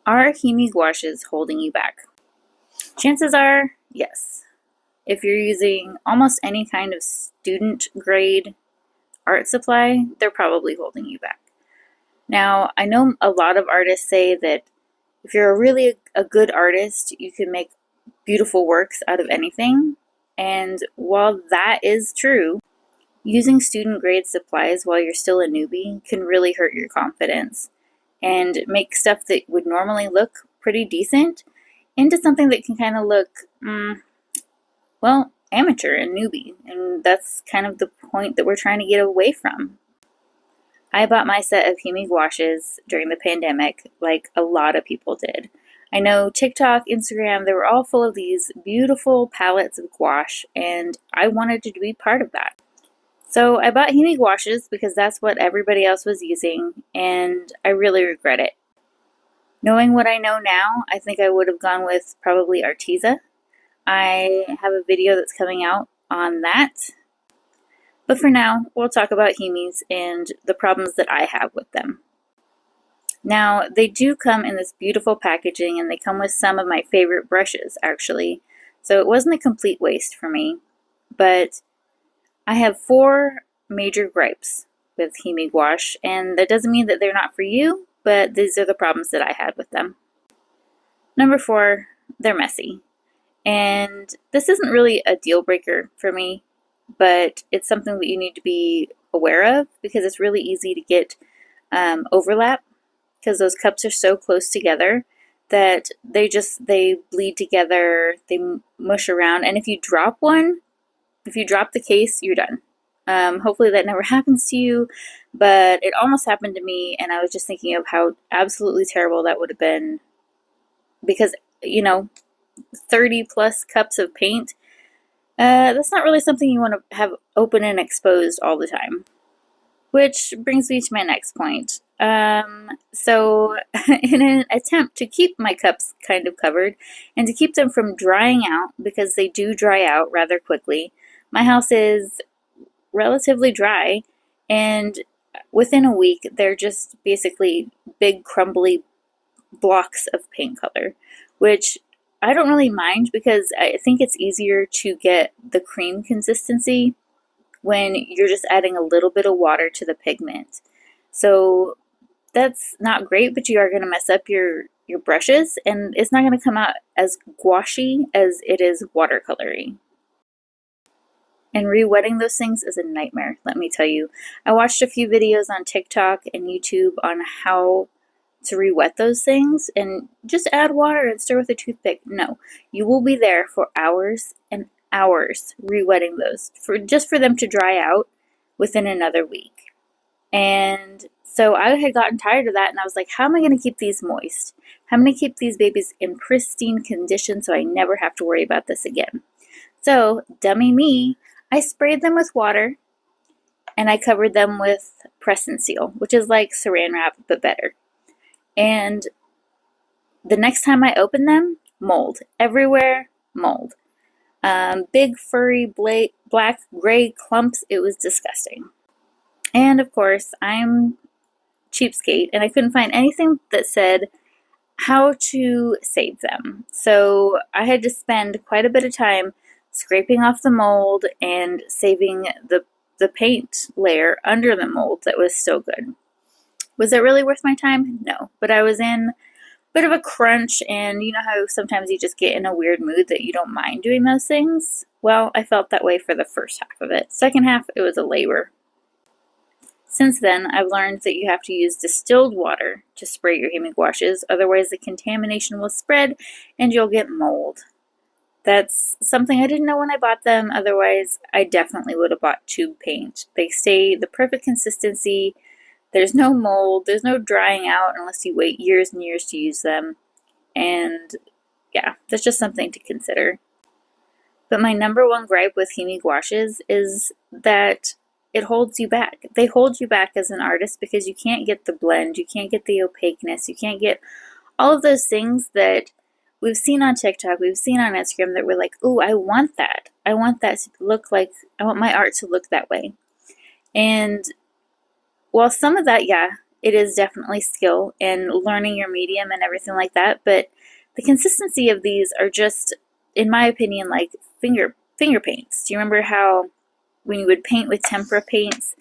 Are Himi Gouaches holding you back? Chances are, yes. If you're using almost any kind of student grade art supply, they're probably holding you back. Now, I know a lot of artists say that if you're really a good artist, you can make beautiful works out of anything. And while that is true, using student grade supplies while you're still a newbie can really hurt your confidence and make stuff that would normally look pretty decent into something that can kind of look, amateur and newbie. And that's kind of the point that we're trying to get away from. I bought my set of Himi gouaches during the pandemic, like a lot of people did. I know TikTok, Instagram, they were all full of these beautiful palettes of gouache, and I wanted to be part of that. So I bought Himi gouaches because that's what everybody else was using, and I really regret it. Knowing what I know now, I think I would have gone with probably Arteza. I have a video that's coming out on that. But for now, we'll talk about Himis and the problems that I have with them. Now, they do come in this beautiful packaging, and they come with some of my favorite brushes, actually. So it wasn't a complete waste for me. But I have 4 major gripes with Himi gouache, and that doesn't mean that they're not for you, but these are the problems that I had with them. Number 4, they're messy. And this isn't really a deal breaker for me, but it's something that you need to be aware of because it's really easy to get overlap because those cups are so close together that they bleed together, they mush around, and if you drop the case, you're done. Hopefully that never happens to you, but it almost happened to me, and I was just thinking of how absolutely terrible that would have been because, 30 plus cups of paint, that's not really something you want to have open and exposed all the time. Which brings me to my next point. So in an attempt to keep my cups kind of covered and to keep them from drying out, because they do dry out rather quickly, my house is relatively dry, and within a week they're just basically big crumbly blocks of paint color, which I don't really mind because I think it's easier to get the cream consistency when you're just adding a little bit of water to the pigment. So that's not great, but you are going to mess up your brushes, and it's not going to come out as gouache as it is watercolory. And re-wetting those things is a nightmare, let me tell you. I watched a few videos on TikTok and YouTube on how to re-wet those things, and just add water and stir with a toothpick. No, you will be there for hours and hours re-wetting those just for them to dry out within another week. And so I had gotten tired of that, and I was like, how am I going to keep these moist? How am I going to keep these babies in pristine condition so I never have to worry about this again? So, dummy me, I sprayed them with water, and I covered them with press and seal, which is like saran wrap, but better. And the next time I opened them, mold. Everywhere, mold. Big, furry, black, gray clumps. It was disgusting. And of course, I'm cheapskate, and I couldn't find anything that said how to save them. So I had to spend quite a bit of time scraping off the mold and saving the paint layer under the mold that was so good. Was it really worth my time? No, but I was in a bit of a crunch, and you know how sometimes you just get in a weird mood that you don't mind doing those things? Well, I felt that way for the first half of it. Second half, it was a labor. Since then, I've learned that you have to use distilled water to spray your Himi gouaches, otherwise the contamination will spread and you'll get mold. That's something I didn't know when I bought them, otherwise I definitely would have bought tube paint. They stay the perfect consistency, there's no mold, there's no drying out unless you wait years and years to use them, and yeah, that's just something to consider. But my number one gripe with Himi gouaches is that it holds you back. They hold you back as an artist because you can't get the blend, you can't get the opaqueness, you can't get all of those things that we've seen on TikTok, we've seen on Instagram that we're like, ooh, I want that. I want that to look like, I want my art to look that way. And while some of that, yeah, it is definitely skill and learning your medium and everything like that, but the consistency of these are just, in my opinion, like finger paints. Do you remember how when you would paint with tempera paints,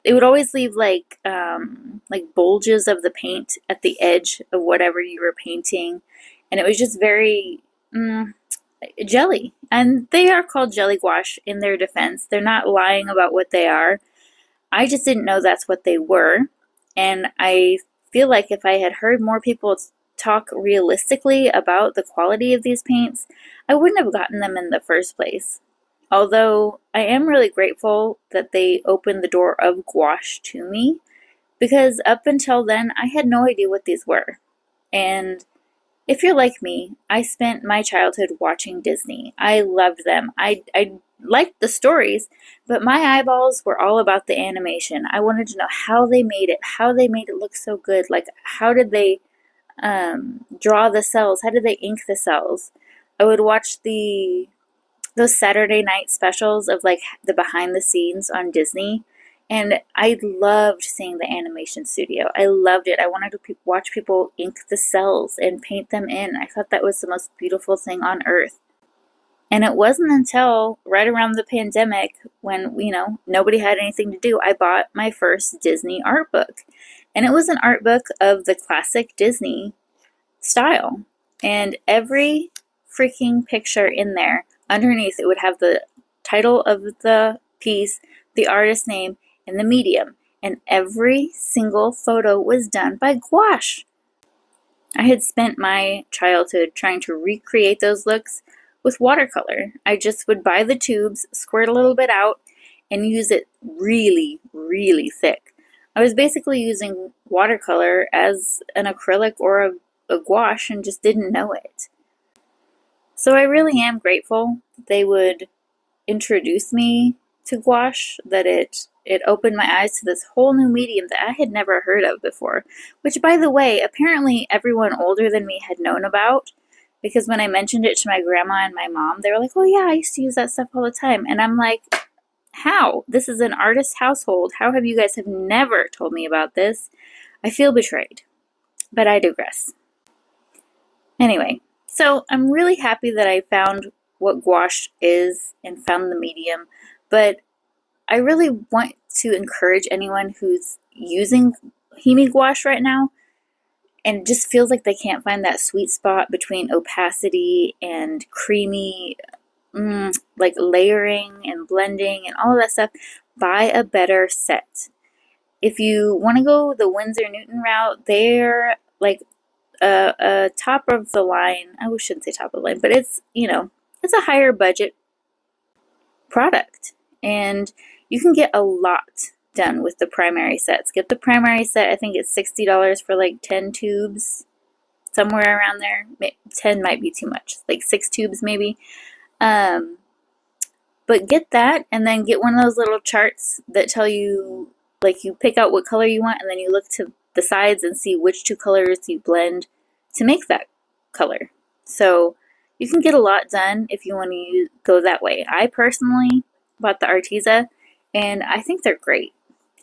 it would always leave like bulges of the paint at the edge of whatever you were painting, and it was just very jelly. And they are called jelly gouache in their defense. They're not lying about what they are. I just didn't know that's what they were, and I feel like if I had heard more people talk realistically about the quality of these paints, I wouldn't have gotten them in the first place. Although I am really grateful that they opened the door of gouache to me, because up until then I had no idea what these were. And if you're like me, I spent my childhood watching Disney. I loved them. I liked the stories, but my eyeballs were all about the animation. I wanted to know how they made it look so good. Like, how did they draw the cells? How did they ink the cells? I would watch those Saturday night specials of like the behind the scenes on Disney. And I loved seeing the animation studio. I loved it. I wanted to watch people ink the cells and paint them in. I thought that was the most beautiful thing on earth. And it wasn't until right around the pandemic when, nobody had anything to do, I bought my first Disney art book. And it was an art book of the classic Disney style. And every freaking picture in there, underneath it would have the title of the piece, the artist name, and the medium. And every single photo was done by gouache. I had spent my childhood trying to recreate those looks with watercolor. I just would buy the tubes, squirt a little bit out, and use it really, really thick. I was basically using watercolor as an acrylic or a gouache and just didn't know it. So I really am grateful that they would introduce me to gouache, that it opened my eyes to this whole new medium that I had never heard of before, which, by the way, apparently everyone older than me had known about, because when I mentioned it to my grandma and my mom, they were like, oh yeah, I used to use that stuff all the time. And I'm like, how? This is an artist household. How have you guys have never told me about this? I feel betrayed, but I digress. Anyway, so I'm really happy that I found what gouache is and found the medium, but I really want to encourage anyone who's using Himi Gouache right now and just feels like they can't find that sweet spot between opacity and creamy, like layering and blending and all of that stuff, buy a better set. If you want to go the Winsor Newton route, they're like a top of the line. I shouldn't say top of the line, but it's a higher budget product, and you can get a lot done with the primary sets. Get the primary set. I think it's $60 for like 10 tubes, somewhere around there. 10 might be too much, like 6 tubes maybe. But get that, and then get one of those little charts that tell you, like, you pick out what color you want, and then you look to the sides and see which two colors you blend to make that color. So you can get a lot done if you want to go that way. I personally bought the Arteza, and I think they're great.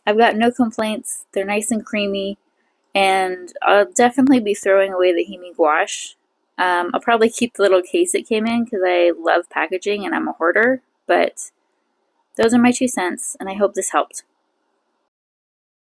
I've got no complaints. They're nice and creamy, and I'll definitely be throwing away the Himi Gouache. I'll probably keep the little case it came in because I love packaging and I'm a hoarder, but those are my 2 cents, and I hope this helped.